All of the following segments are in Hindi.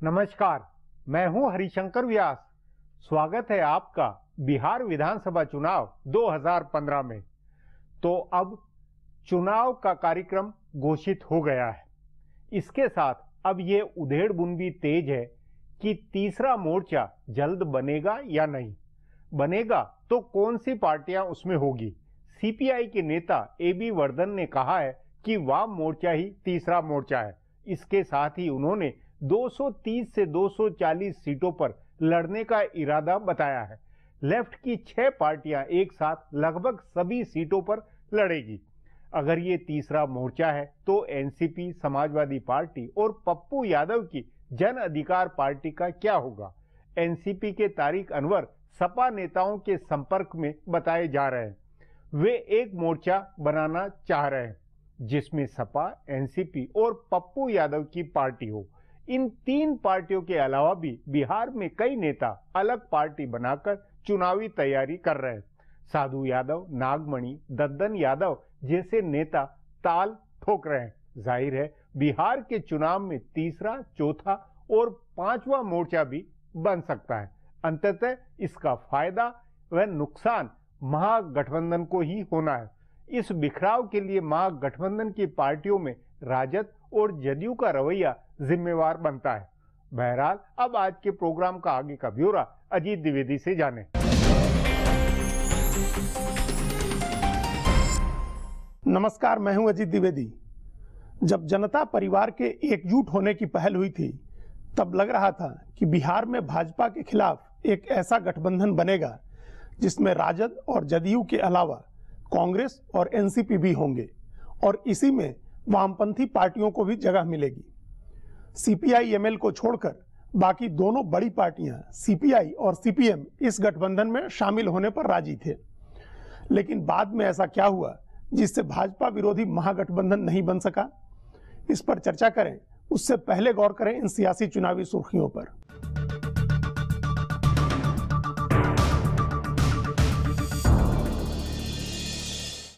नमस्कार, मैं हूं हरिशंकर व्यास। स्वागत है आपका बिहार विधानसभा चुनाव 2015 में। तो अब चुनाव का कार्यक्रम घोषित हो गया है। इसके साथ अब ये उधेड़-बुन भी तेज है कि तीसरा मोर्चा जल्द बनेगा या नहीं बनेगा, तो कौन सी पार्टियां उसमें होगी। सीपीआई के नेता एबी वर्धन ने कहा है कि वाम मोर्चा ही तीसरा मोर्चा है। इसके साथ ही उन्होंने 230 से 240 सीटों पर लड़ने का इरादा बताया है। लेफ्ट की 6 पार्टियां एक साथ लगभग सभी सीटों पर लड़ेगी। अगर ये तीसरा मोर्चा है तो एनसीपी, समाजवादी पार्टी और पप्पू यादव की जन अधिकार पार्टी का क्या होगा। एनसीपी के तारिक अनवर सपा नेताओं के संपर्क में बताए जा रहे हैं। वे एक मोर्चा बनाना चाह रहे हैं जिसमें सपा, एनसीपी और पप्पू यादव की पार्टी हो। इन 3 पार्टियों के अलावा भी बिहार में कई नेता अलग पार्टी बनाकर चुनावी तैयारी कर रहे हैं। साधु यादव, नागमणि, दद्दन यादव जैसे नेता ताल ठोक रहे हैं। जाहिर है बिहार के चुनाव में तीसरा, चौथा और 5वां मोर्चा भी बन सकता है। अंततः इसका फायदा व नुकसान महागठबंधन को ही होना है। इस बिखराव के लिए महागठबंधन की पार्टियों में राजद और जदयू का रवैया जिम्मेवार बनता है। बहरहाल अब आज के प्रोग्राम का आगे का ब्यौरा अजीत द्विवेदी से जाने। नमस्कार, मैं हूं अजीत द्विवेदी। जब जनता परिवार के एकजुट होने की पहल हुई थी तब लग रहा था कि बिहार में भाजपा के खिलाफ एक ऐसा गठबंधन बनेगा जिसमें राजद और जदयू के अलावा कांग्रेस और एनसीपी भी होंगे और इसी में वामपंथी पार्टियों को भी जगह मिलेगी। सीपीआई-एमएल को छोड़कर बाकी दोनों बड़ी पार्टियां सीपीआई और सीपीएम इस गठबंधन में शामिल होने पर राजी थे। लेकिन बाद में ऐसा क्या हुआ जिससे भाजपा विरोधी महागठबंधन नहीं बन सका? इस पर चर्चा करें, उससे पहले गौर करें इन सियासी चुनावी सुर्खियों पर।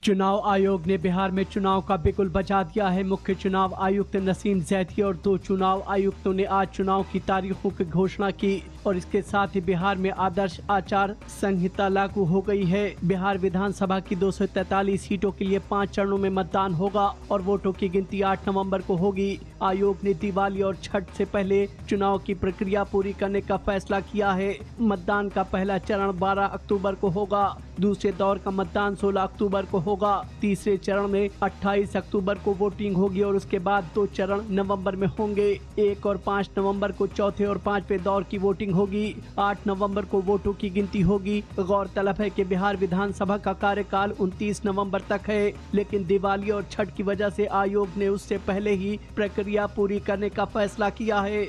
चुनाव आयोग ने बिहार में चुनाव का बिगुल बजा दिया है। मुख्य चुनाव आयुक्त नसीम जैदी और 2 चुनाव आयुक्तों ने आज चुनाव की तारीखों की घोषणा की और इसके साथ ही बिहार में आदर्श आचार संहिता लागू हो गई है। बिहार विधानसभा की 243 सीटों के लिए 5 चरणों में मतदान होगा और वोटों की गिनती 8 नवंबर को होगी। आयोग ने दिवाली और छठ से पहले चुनाव की प्रक्रिया पूरी करने का फैसला किया है। मतदान का पहला चरण 12 अक्टूबर को होगा। दूसरे दौर का मतदान 16 अक्टूबर को होगा। तीसरे चरण में 28 अक्टूबर को वोटिंग होगी और उसके बाद 2 चरण नवंबर में होंगे। 1 और 5 नवंबर को चौथे और 5वें दौर की वोटिंग होगी। 8 नवंबर को वोटों की गिनती होगी। गौरतलब है कि बिहार विधानसभा का कार्यकाल 29 नवंबर तक है, लेकिन दिवाली और छठ की वजह से आयोग ने उससे पहले ही प्रक्रिया पूरी करने का फैसला किया है।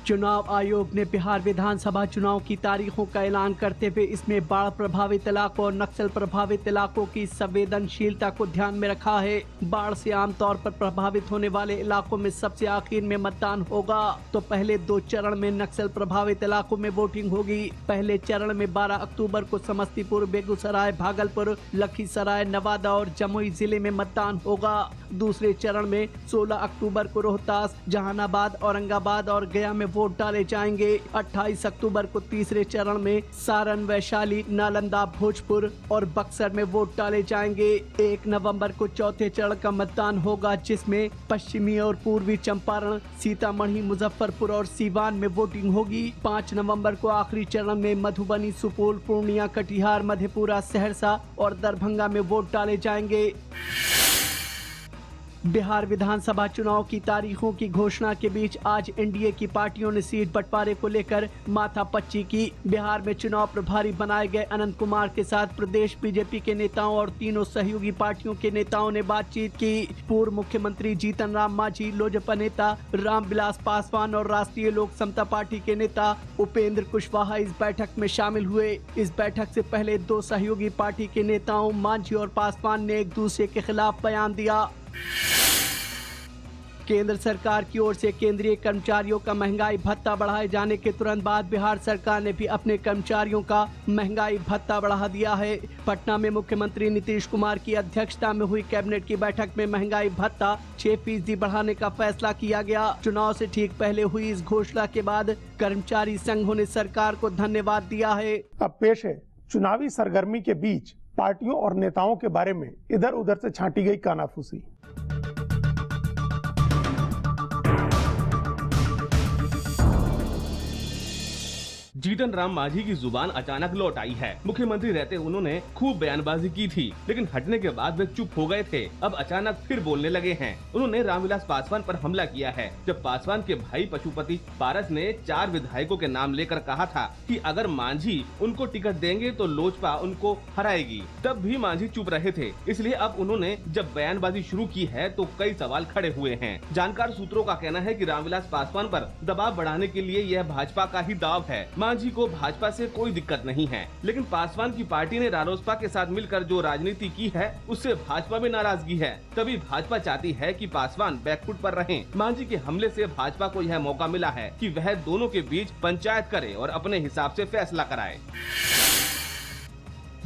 चुनाव आयोग ने बिहार विधानसभा चुनाव की तारीखों का ऐलान करते हुए इसमें बाढ़ प्रभावित इलाकों और नक्सल प्रभावित इलाकों की संवेदनशीलता को ध्यान में रखा है। बाढ़ से आमतौर पर प्रभावित होने वाले इलाकों में सबसे आखिर में मतदान होगा, तो पहले 2 चरण में नक्सल प्रभावित इलाकों में वोटिंग होगी। पहले चरण में 12 अक्टूबर को समस्तीपुर, बेगूसराय, भागलपुर, लखीसराय, नवादा और जमुई जिले में मतदान होगा। दूसरे चरण में 16 अक्टूबर को रोहतास, जहानाबाद, औरंगाबाद और गया में वोट डाले जाएंगे। 28 अक्टूबर को तीसरे चरण में सारण, वैशाली, नालंदा, भोजपुर और बक्सर में वोट डाले जाएंगे। 1 नवंबर को चौथे चरण का मतदान होगा जिसमें पश्चिमी और पूर्वी चंपारण, सीतामढ़ी, मुजफ्फरपुर और सीवान में वोटिंग होगी। 5 नवंबर को आखिरी चरण में मधुबनी, सुपौल, पूर्णिया, कटिहार, मधेपुरा, सहरसा और दरभंगा में वोट डाले जाएंगे। बिहार विधानसभा चुनाव की तारीखों की घोषणा के बीच आज एनडीए की पार्टियों ने सीट बंटवारे को लेकर माथापच्ची की। बिहार में चुनाव प्रभारी बनाए गए अनंत कुमार के साथ प्रदेश बीजेपी के नेताओं और तीनों सहयोगी पार्टियों के नेताओं ने बातचीत की। पूर्व मुख्यमंत्री जीतन राम मांझी, लोजपा नेता रामविलास पासवान और राष्ट्रीय लोक समता पार्टी के नेता उपेंद्र कुशवाहा इस बैठक में शामिल हुए। इस बैठक से पहले 2 सहयोगी पार्टी के नेताओं मांझी और पासवान ने एक दूसरे के खिलाफ बयान दिया। केंद्र सरकार की ओर से केंद्रीय कर्मचारियों का महंगाई भत्ता बढ़ाए जाने के तुरंत बाद बिहार सरकार ने भी अपने कर्मचारियों का महंगाई भत्ता बढ़ा दिया है। पटना में मुख्यमंत्री नीतीश कुमार की अध्यक्षता में हुई कैबिनेट की बैठक में महंगाई भत्ता 6% बढ़ाने का फैसला किया गया। चुनाव से ठीक पहले हुई इस घोषणा के बाद कर्मचारी संघों ने सरकार को धन्यवाद दिया है। अब पेश है चुनावी सरगर्मी के बीच पार्टियों और नेताओं के बारे में इधर उधर से छांटी गई कानाफूसी। जीतन राम मांझी की जुबान अचानक लौट आई है। मुख्यमंत्री रहते उन्होंने खूब बयानबाजी की थी, लेकिन हटने के बाद वे चुप हो गए थे। अब अचानक फिर बोलने लगे हैं। उन्होंने रामविलास पासवान पर हमला किया है। जब पासवान के भाई पशुपति पारस ने 4 विधायकों के नाम लेकर कहा था कि अगर मांझी उनको टिकट देंगे तो लोजपा उनको हराएगी, तब भी मांझी चुप रहे थे। इसलिए अब उन्होंने जब बयानबाजी शुरू की है तो कई सवाल खड़े हुए हैं। जानकार सूत्रों का कहना है कि रामविलास पासवान पर दबाव बढ़ाने के लिए यह भाजपा का ही दाव है। मांझी को भाजपा से कोई दिक्कत नहीं है, लेकिन पासवान की पार्टी ने रालोसपा के साथ मिलकर जो राजनीति की है उससे भाजपा में नाराजगी है। तभी भाजपा चाहती है कि पासवान बैकफुट पर रहें। मांझी के हमले से भाजपा को यह मौका मिला है कि वह दोनों के बीच पंचायत करे और अपने हिसाब से फैसला कराए।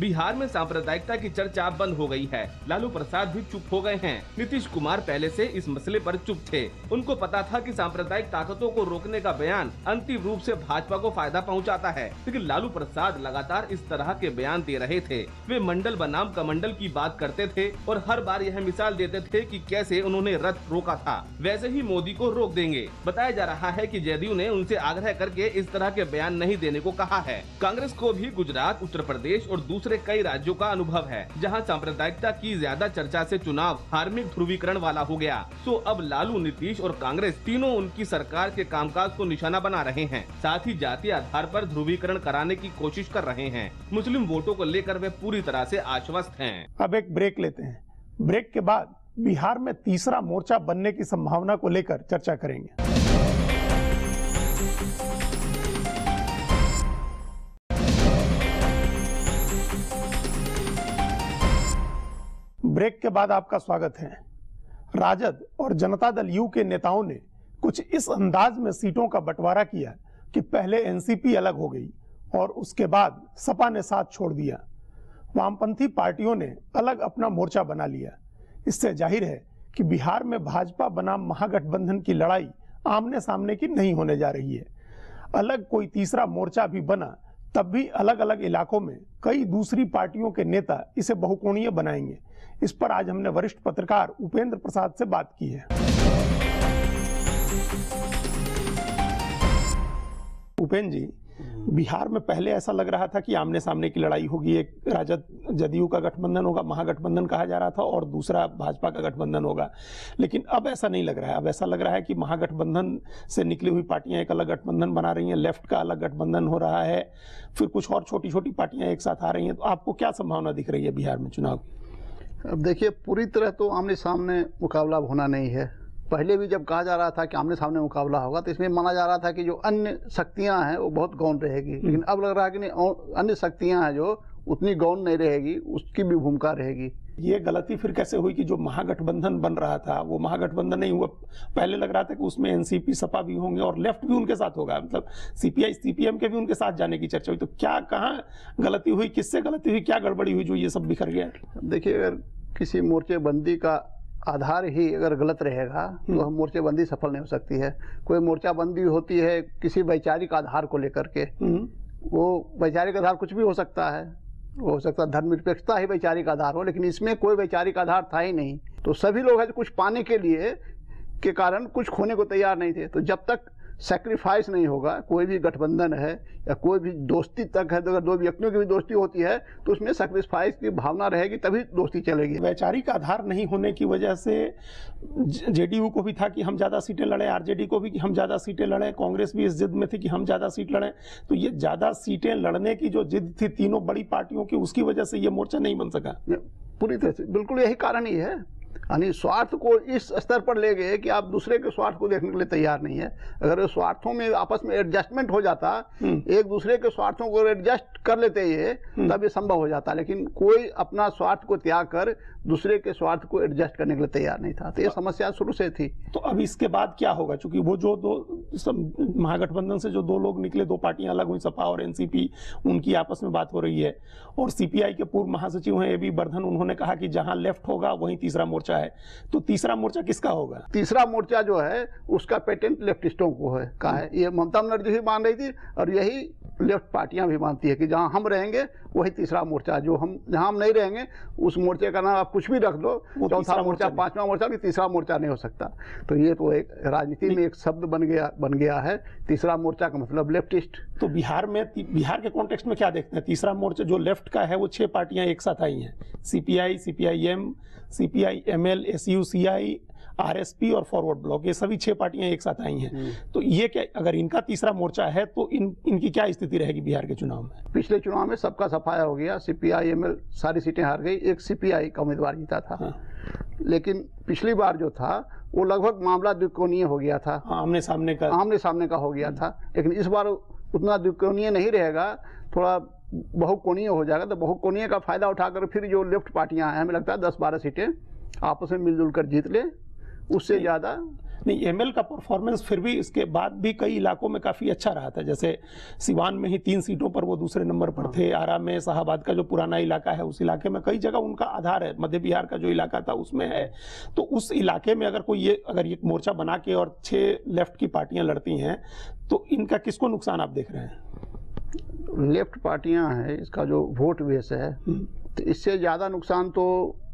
बिहार में सांप्रदायिकता की चर्चा बंद हो गई है। लालू प्रसाद भी चुप हो गए हैं। नीतीश कुमार पहले से इस मसले पर चुप थे। उनको पता था कि सांप्रदायिक ताकतों को रोकने का बयान अंतिम रूप से भाजपा को फायदा पहुंचाता है, लेकिन लालू प्रसाद लगातार इस तरह के बयान दे रहे थे। वे मंडल बनाम कमंडल की बात करते थे और हर बार यह मिसाल देते थे कि कैसे उन्होंने रथ रोका था, वैसे ही मोदी को रोक देंगे। बताया जा रहा है कि जदयू ने उनसे आग्रह करके इस तरह के बयान नहीं देने को कहा है। कांग्रेस को भी गुजरात, उत्तर प्रदेश और दूसरे कई राज्यों का अनुभव है, जहां सांप्रदायिकता की ज्यादा चर्चा से चुनाव धार्मिक ध्रुवीकरण वाला हो गया। सो अब लालू, नीतीश और कांग्रेस तीनों उनकी सरकार के कामकाज को निशाना बना रहे हैं। साथ ही जातीय आधार पर ध्रुवीकरण कराने की कोशिश कर रहे हैं। मुस्लिम वोटों को लेकर वे पूरी तरह से आश्वस्त हैं। अब एक ब्रेक लेते हैं। ब्रेक के बाद बिहार में तीसरा मोर्चा बनने की संभावना को लेकर चर्चा करेंगे। ब्रेक के बाद आपका स्वागत है। राजद और जनता दल यू के नेताओं ने कुछ इस अंदाज में सीटों का बंटवारा किया कि पहले एनसीपी अलग हो गई और उसके बाद सपा ने साथ छोड़ दिया। वामपंथी पार्टियों ने अलग अपना मोर्चा बना लिया। इससे जाहिर है कि बिहार में भाजपा बनाम महागठबंधन की लड़ाई आमने सामने की नहीं होने जा रही है। अलग कोई तीसरा मोर्चा भी बना तब भी अलग अलग इलाकों में कई दूसरी पार्टियों के नेता इसे बहुकोणीय बनाएंगे। इस पर आज हमने वरिष्ठ पत्रकार उपेंद्र प्रसाद से बात की है। उपेंद्र जी, बिहार में पहले ऐसा लग रहा था कि आमने सामने की लड़ाई होगी। एक राजद जदयू का गठबंधन होगा, महागठबंधन कहा जा रहा था, और दूसरा भाजपा का गठबंधन होगा। लेकिन अब ऐसा नहीं लग रहा है। अब ऐसा लग रहा है कि महागठबंधन से निकली हुई पार्टियां एक अलग गठबंधन बना रही हैं, लेफ्ट का अलग गठबंधन हो रहा है, फिर कुछ और छोटी छोटी पार्टियां एक साथ आ रही हैं। तो आपको क्या संभावना दिख रही है बिहार में चुनाव की? अब देखिए, पूरी तरह तो आमने सामने मुकाबला होना नहीं है। पहले भी जब कहा जा रहा था कि आमने सामने मुकाबला होगा तो इसमें माना जा रहा था कि जो अन्य शक्तियां हैं वो बहुत गौण रहेगी, लेकिन अब लग रहा है कि नहीं, अन्य शक्तियां हैं जो उतनी गौण नहीं रहेगी, उसकी भी भूमिका रहेगी। ये गलती फिर कैसे हुई कि जो महागठबंधन बन रहा था वो महागठबंधन नहीं हुआ? पहले लग रहा था कि उसमें एनसीपी, सपा भी होंगे और लेफ्ट भी उनके साथ होगा, मतलब सीपीआई, सीपीएम के भी उनके साथ जाने की चर्चा हुई। तो क्या, कहाँ गलती हुई, किससे गलती हुई, क्या गड़बड़ी हुई जो ये सब बिखर गया? देखिए, अगर किसी मोर्चेबंदी का आधार ही अगर गलत रहेगा तो हम मोर्चेबंदी सफल नहीं हो सकती है। कोई मोर्चाबंदी होती है किसी वैचारिक आधार को लेकर के, वो वैचारिक आधार कुछ भी हो सकता है, हो सकता है धर्मनिरपेक्षता ही वैचारिक आधार हो, लेकिन इसमें कोई वैचारिक आधार था ही नहीं। तो सभी लोग हैं कुछ पाने के लिए के कारण कुछ खोने को तैयार नहीं थे। तो जब तक सैक्रिफाइस नहीं होगा, कोई भी गठबंधन है या कोई भी दोस्ती तक है, तो अगर दो व्यक्तियों की भी दोस्ती होती है तो उसमें सैक्रिफाइस की भावना रहेगी, तभी दोस्ती चलेगी। वैचारिक आधार नहीं होने की वजह से जेडीयू को भी था कि हम ज़्यादा सीटें लड़ें, आरजेडी को भी कि हम ज़्यादा सीटें लड़ें, कांग्रेस भी इस जिद में थी कि हम ज़्यादा सीट लड़ें। तो ये ज़्यादा सीटें लड़ने की जो जिद थी तीनों बड़ी पार्टियों की, उसकी वजह से ये मोर्चा नहीं बन सका। पूरी तरह से बिल्कुल यही कारण ही है। यानी स्वार्थ को इस स्तर पर ले गए कि आप दूसरे के स्वार्थ को देखने के लिए तैयार नहीं है। अगर स्वार्थों में आपस में एडजस्टमेंट हो जाता, एक दूसरे के स्वार्थों को एडजस्ट कर लेते ये, तब ये संभव हो जाता। लेकिन कोई अपना स्वार्थ को त्याग कर दूसरे के स्वार्थ को एडजस्ट करने के लिए तैयार नहीं था। तो ये समस्या शुरू से थी। तो अब इसके बाद क्या होगा? क्योंकि वो जो दो महागठबंधन से जो दो लोग निकले, दो पार्टियां अलग हुई, सपा और एनसीपी, उनकी आपस में बात हो रही है। और सीपीआई के पूर्व महासचिव हैं एबी बर्धन, उन्होंने कहा कि जहां लेफ्ट होगा वहीं तीसरा मोर्चा है। तो तीसरा मोर्चा किसका होगा? तीसरा मोर्चा जो है उसका पेटेंट लेफ्टिस्टों को है कहा है। ये ममता बनर्जी भी मान रही थी और यही लेफ्ट पार्टियां भी मानती है कि जहां हम रहेंगे वही तीसरा मोर्चा, जहां हम नहीं रहेंगे उस मोर्चे का नाम आप कुछ भी रख दो, चौथा मोर्चा, पांचवा मोर्चा, भी तीसरा मोर्चा नहीं हो सकता। तो ये तो एक राजनीति में एक शब्द बन गया है, तीसरा मोर्चा का मतलब लेफ्टिस्ट। तो बिहार के कॉन्टेक्स्ट में क्या देखते हैं? तीसरा मोर्चा जो लेफ्ट का है वो 6 पार्टियां एक साथ आई हैं, CPI, CPIM, CPIML, SUCI, RSP और फॉरवर्ड ब्लॉक, ये सभी 6 पार्टियां एक साथ आई हैं। तो ये क्या, अगर इनका तीसरा मोर्चा है तो इनकी क्या स्थिति रहेगी बिहार के चुनाव में? पिछले चुनाव में सबका सफाया हो गया, सीपीआईएमएल सारी सीटें हार गई, एक सीपीआई का उम्मीदवार जीता था। हाँ। लेकिन पिछली बार जो था वो लगभग मामला द्विकोणीय हो गया था, आमने सामने का हो गया था। लेकिन इस बार उतना द्विकोणीय नहीं रहेगा, थोड़ा बहुकोणीय हो जाएगा। तो बहुकोणीय का फायदा उठाकर फिर जो लेफ्ट पार्टियां हैं, हमें लगता है 10-12 सीटें आपस में मिलजुल कर जीत ले, उससे ज्यादा नहीं। एमएल का परफॉर्मेंस फिर भी इसके बाद भी कई इलाकों में काफी अच्छा रहा था। जैसे सिवान में ही 3 सीटों पर वो दूसरे नंबर पर थे। आरा में, शाहाबाद का जो पुराना इलाका है उस इलाके में कई जगह उनका आधार है, मध्य बिहार का जो इलाका था उसमें है। तो उस इलाके में अगर ये मोर्चा बना के और 6 लेफ्ट की पार्टियां लड़ती हैं तो इनका किसको नुकसान आप देख रहे हैं? लेफ्ट पार्टियां हैं, इसका जो वोट बेस है, तो इससे ज्यादा नुकसान तो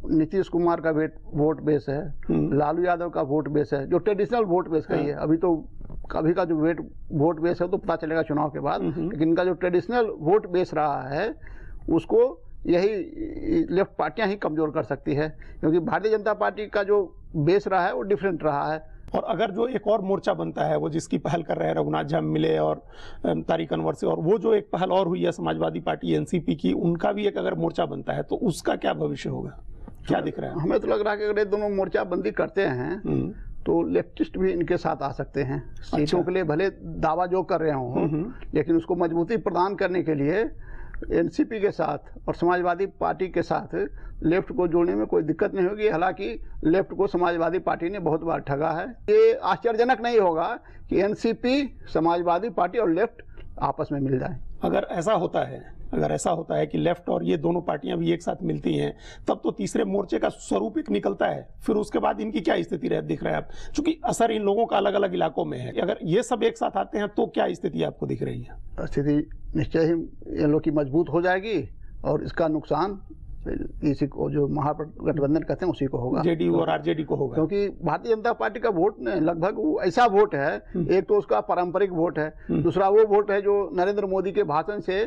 नीतीश कुमार का वोट बेस है, लालू यादव का वोट बेस है, जो ट्रेडिशनल वोट बेस का ही है। अभी का जो वोट बेस है तो पता चलेगा चुनाव के बाद, लेकिन इनका जो ट्रेडिशनल वोट बेस रहा है उसको यही लेफ्ट पार्टियां ही कमजोर कर सकती है, क्योंकि भारतीय जनता पार्टी का जो बेस रहा है वो डिफरेंट रहा है। और अगर जो एक और मोर्चा बनता है, वो जिसकी पहल कर रहे हैं रघुनाथ झा मिले और तारिक अनवर से, और वो जो एक पहल और हुई है समाजवादी पार्टी एनसीपी की, उनका भी एक अगर मोर्चा बनता है तो उसका क्या भविष्य होगा? क्या दिख रहा है? हमें तो लग रहा है कि अगर ये दोनों मोर्चा बंदी करते हैं तो लेफ्टिस्ट भी इनके साथ आ सकते हैं। सीटों के लिए भले दावा जो कर रहे हों, लेकिन उसको मजबूती प्रदान करने के लिए एनसीपी के साथ और समाजवादी पार्टी के साथ लेफ्ट को जोड़ने में कोई दिक्कत नहीं होगी। हालांकि लेफ्ट को समाजवादी पार्टी ने बहुत बार ठगा है। ये आश्चर्यजनक नहीं होगा कि एनसीपी, समाजवादी पार्टी और लेफ्ट आपस में मिल जाए। अगर ऐसा होता है कि लेफ्ट और ये दोनों पार्टियां भी एक साथ मिलती हैं, तब तो तीसरे मोर्चे का स्वरूप एक निकलता है। फिर उसके बाद इनकी क्या स्थिति दिख रहा है आप, चूंकि असर इन लोगों का अलग अलग इलाकों में है। अगर ये सब एक साथ आते हैं तो क्या स्थिति आपको दिख रही है? स्थिति निश्चय ही इन लोग की मजबूत हो जाएगी और इसका नुकसान इसी को, जो महागठबंधन कहते हैं, उसी को होगा, जेडीयू और आरजेडी को होगा। क्योंकि भारतीय जनता पार्टी का वोट लगभग वो ऐसा वोट है, एक तो उसका पारंपरिक वोट है, दूसरा वो वोट है जो नरेंद्र मोदी के भाषण से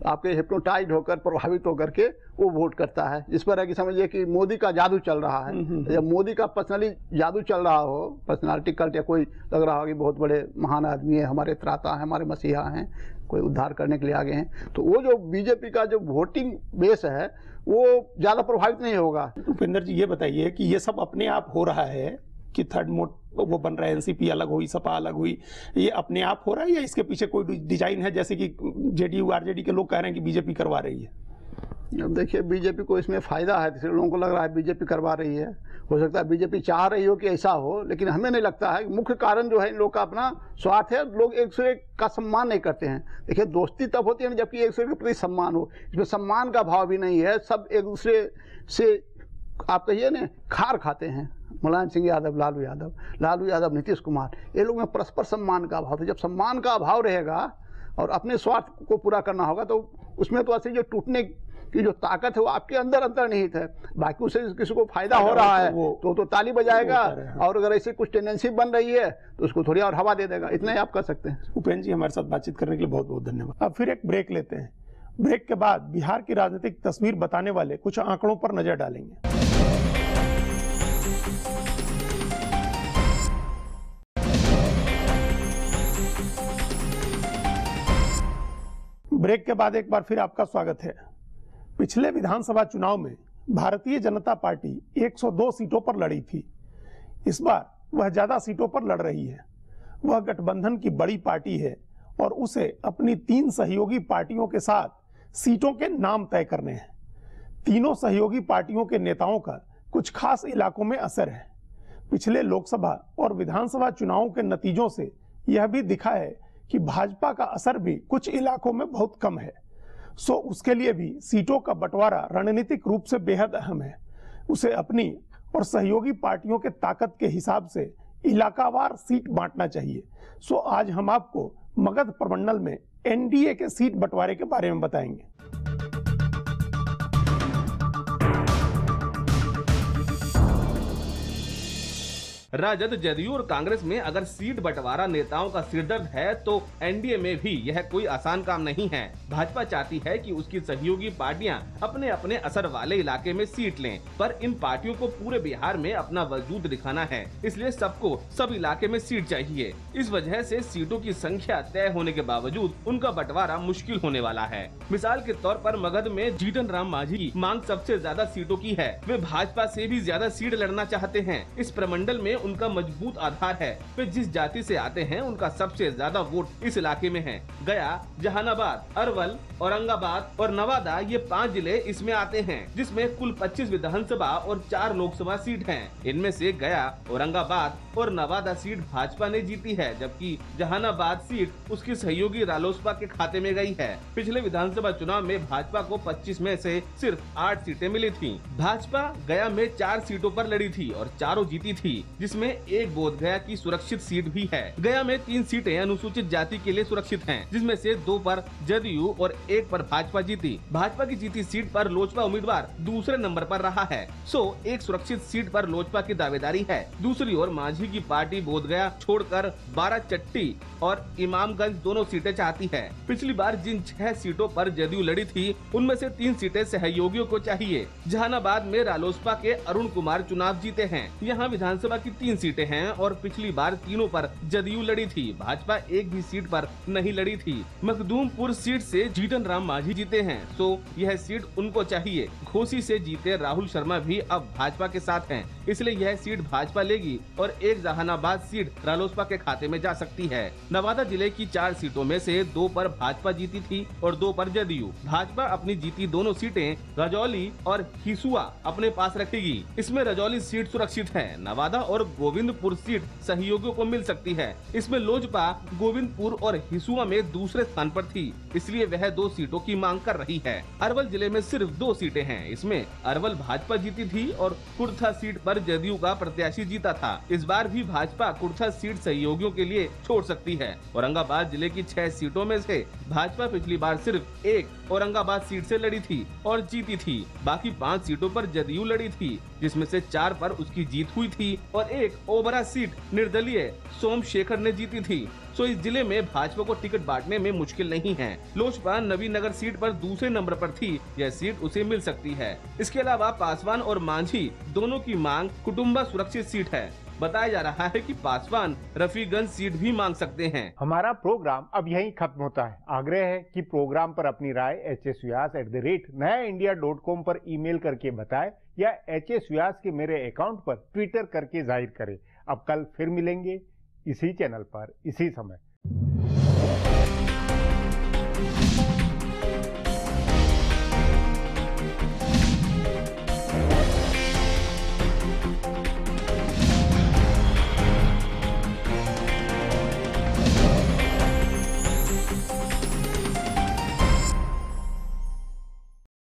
आपके हिप्नोटाइज होकर, प्रभावित होकर के वो वोट करता है। इस पर है कि समझिए कि मोदी का जादू चल रहा है। जब मोदी का पर्सनली जादू चल रहा हो, पर्सनालिटी कल्ट, या कोई लग रहा हो कि बहुत बड़े महान आदमी है, हमारे त्राता है, हमारे मसीहा हैं, कोई उद्धार करने के लिए आगे हैं, तो वो जो बीजेपी का जो वोटिंग बेस है वो ज्यादा प्रभावित नहीं होगा। उपेंद्र जी, ये बताइए कि ये सब अपने आप हो रहा है कि थर्ड मोड वो बन रहा है, एनसीपी अलग हुई, सपा अलग हुई, ये अपने आप हो रहा है या इसके पीछे कोई डिजाइन है, जैसे कि जेडीयू आरजेडी के लोग कह रहे हैं कि बीजेपी करवा रही है? अब देखिए, बीजेपी को इसमें फायदा है, इसलिए लोगों को लग रहा है बीजेपी करवा रही है। हो सकता है बीजेपी चाह रही हो कि ऐसा हो, लेकिन हमें नहीं लगता है। मुख्य कारण जो है इन लोग का अपना स्वार्थ है। लोग एक दूसरे का सम्मान नहीं करते हैं। देखिए, दोस्ती तब होती है जबकि एक दूसरे के प्रति सम्मान हो। इसमें सम्मान का भाव भी नहीं है। सब एक दूसरे से, आप कहिए ना, खार खाते हैं। मुलायम सिंह यादव, लालू यादव, नीतीश कुमार, ये लोग में परस्पर सम्मान का अभाव है। जब सम्मान का अभाव रहेगा और अपने स्वार्थ को पूरा करना होगा तो उसमें तो ऐसे जो टूटने की जो ताकत है वो आपके अंदर अंतर्निहित है। बाकी उससे किसी को फायदा हो रहा है तो ताली बजाएगा, और अगर ऐसी कुछ टेंडेंसी बन रही है तो उसको थोड़ी और हवा दे देगा। इतना ही आप कर सकते हैं। उपेंद्र जी, हमारे साथ बातचीत करने के लिए बहुत बहुत धन्यवाद। अब फिर एक ब्रेक लेते हैं। ब्रेक के बाद बिहार की राजनीतिक तस्वीर बताने वाले कुछ आंकड़ों पर नजर डालेंगे। ब्रेक के बाद एक बार फिर आपका स्वागत है। पिछले विधानसभा चुनाव में भारतीय जनता पार्टी 102 सीटों पर लड़ी थी। इस बार वह ज्यादा सीटों पर लड़ रही है। वह गठबंधन की बड़ी पार्टी है और उसे अपनी 3 सहयोगी पार्टियों के साथ सीटों के नाम तय करने हैं। तीनों सहयोगी पार्टियों के नेताओं का कुछ खास इलाकों में असर है। पिछले लोकसभा और विधानसभा चुनावों के नतीजों से यह भी दिखा है कि भाजपा का असर भी कुछ इलाकों में बहुत कम है। सो उसके लिए भी सीटों का बंटवारा रणनीतिक रूप से बेहद अहम है। उसे अपनी और सहयोगी पार्टियों के ताकत के हिसाब से इलाकावार सीट बांटना चाहिए। सो आज हम आपको मगध प्रमंडल में एनडीए के सीट बंटवारे के बारे में बताएंगे। राजद, जदयू और कांग्रेस में अगर सीट बंटवारा नेताओं का सिरदर्द है तो एनडीए में भी यह कोई आसान काम नहीं है। भाजपा चाहती है कि उसकी सहयोगी पार्टियां अपने अपने असर वाले इलाके में सीट लें, पर इन पार्टियों को पूरे बिहार में अपना वजूद दिखाना है, इसलिए सबको सब इलाके में सीट चाहिए। इस वजह से सीटों की संख्या तय होने के बावजूद उनका बंटवारा मुश्किल होने वाला है। मिसाल के तौर पर मगध में जीतन राम मांझी की मांग सबसे ज्यादा सीटों की है। वे भाजपा से भी ज्यादा सीट लड़ना चाहते हैं। इस प्रमंडल में उनका मजबूत आधार है। वे जिस जाति से आते हैं उनका सबसे ज्यादा वोट इस इलाके में है। गया, जहानाबाद, अरवल, औरंगाबाद और नवादा ये 5 जिले इसमें आते हैं, जिसमें कुल 25 विधानसभा और 4 लोकसभा सीट हैं। इनमें से गया, औरंगाबाद और नवादा सीट भाजपा ने जीती है, जबकि जहानाबाद सीट उसकी सहयोगी रालोसपा के खाते में गई है। पिछले विधानसभा चुनाव में भाजपा को 25 में से सिर्फ 8 सीटें मिली थी। भाजपा गया में 4 सीटों पर लड़ी थी और चारों जीती थी, जिसमें एक बोधगया की सुरक्षित सीट भी है। गया में 3 सीटें अनुसूचित जाति के लिए सुरक्षित हैं, जिसमें से 2 पर जदयू और 1 पर भाजपा जीती। भाजपा की जीती सीट पर लोजपा उम्मीदवार दूसरे नंबर पर रहा है। सो एक सुरक्षित सीट पर लोजपा की दावेदारी है। दूसरी ओर मांझी की पार्टी बोधगया छोड़कर 12 चट्टी और इमामगंज दोनों सीटें चाहती है। पिछली बार जिन 6 सीटों पर जदयू लड़ी थी, उनमें से 3 सीटें सहयोगियों को चाहिए। जहानाबाद में रालोसपा के अरुण कुमार चुनाव जीते हैं। यहाँ विधानसभा की 3 सीटें हैं और पिछली बार तीनों पर जदयू लड़ी थी। भाजपा एक भी सीट पर नहीं लड़ी थी। मखदूमपुर सीट से जीतन राम मांझी जीते हैं, तो यह सीट उनको चाहिए। घोसी से जीते राहुल शर्मा भी अब भाजपा के साथ हैं, इसलिए यह सीट भाजपा लेगी और एक जहानाबाद सीट रालोसपा के खाते में जा सकती है। नवादा जिले की 4 सीटों में से 2 पर भाजपा जीती थी और 2 पर जदयू। भाजपा अपनी जीती दोनों सीटें रजौली और हिसुआ अपने पास रखेगी। इसमें रजौली सीट सुरक्षित है। नवादा और गोविंदपुर सीट सहयोगियों को मिल सकती है। इसमें लोजपा गोविंदपुर और हिसुआ में दूसरे स्थान पर थी, इसलिए वह 2 सीटों की मांग कर रही है। अरवल जिले में सिर्फ 2 सीटें हैं। इसमें अरवल भाजपा जीती थी और कुर्था सीट पर जदयू का प्रत्याशी जीता था। इस बार भी भाजपा कुर्था सीट सहयोगियों के लिए छोड़ सकती है। औरंगाबाद जिले की 6 सीटों में से भाजपा पिछली बार सिर्फ 1 औरंगाबाद सीट से लड़ी थी और जीती थी। बाकी 5 सीटों पर जदयू लड़ी थी, जिसमें से 4 पर उसकी जीत हुई थी और 1 ओबरा सीट निर्दलीय सोमशेखर ने जीती थी। तो इस जिले में भाजपा को टिकट बांटने में मुश्किल नहीं है। लोजपा नवीनगर सीट पर दूसरे नंबर पर थी, यह सीट उसे मिल सकती है। इसके अलावा पासवान और मांझी दोनों की मांग कुटुम्बा सुरक्षित सीट है। बताया जा रहा है कि पासवान रफीगंज सीट भी मांग सकते हैं। हमारा प्रोग्राम अब यहीं खत्म होता है। आग्रह है कि प्रोग्राम पर अपनी राय hsvyas@nayaindia.com पर ईमेल करके बताएं या hsvyas के मेरे अकाउंट पर ट्विटर करके जाहिर करें। अब कल फिर मिलेंगे इसी चैनल पर इसी समय।